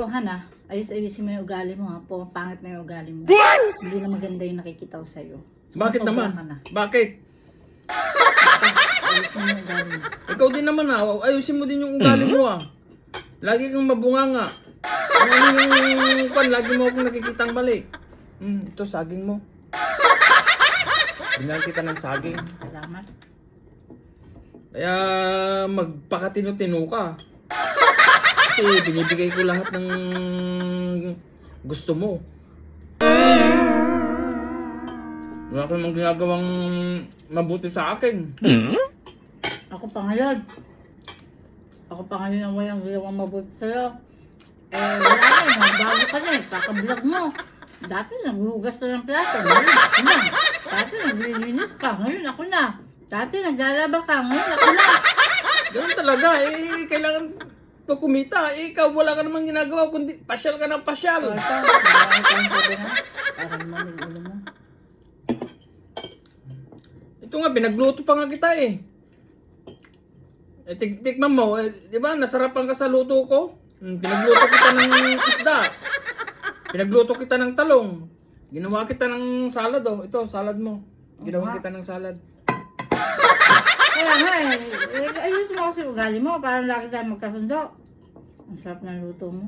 Hana, ayusin mo yung ugali mo ha. Pangit na yung ugali mo. Hindi na maganda yung nakikita ko sa'yo. Bakit Sumasobra naman? ka na. Bakit? Ayusin mo yung ugali mo. Ikaw din naman ayusin mo din yung ugali mo Lagi kang mabunganga. Ano yung kwan, lagi mo akong nakikitang mali. Ito saging mo. Binigyan kita ng saging. Salamat. Kaya magpakatino-tino ka. Kasi binibigay ko lahat ng gusto mo. Wala ka namang ginagawang mabuti sa akin. Ako pa ngayon. Ako pa ngayon ang walang ginawang mabuti sa'yo. Wala na, magbago ka na kakablog mo. Dati naghuhugas ka ng plato, ngayon ako na. Dati naglilinis ka, ngayon ako na. Dati naglalaba ka, ngayon ako na. Ganun talaga kailangan ko kumita. Ikaw wala ka namang ginagawa kundi pasyal ka ng pasyal. Ito, marami kang sabi na. Parang naman yung ulo mo. Ito nga, pinagluto pa nga kita tikman mo, di ba, nasarapan ka sa luto ko? Pinagluto kita ng isda. Pinagluto kita ng talong. Ginawa kita ng salad Ito, salad mo. Ginawa kita ng salad. Kaya nga ayusin mo kasi ugali mo, parang lagi tayo magkasundo. Ang sarap ng luto mo.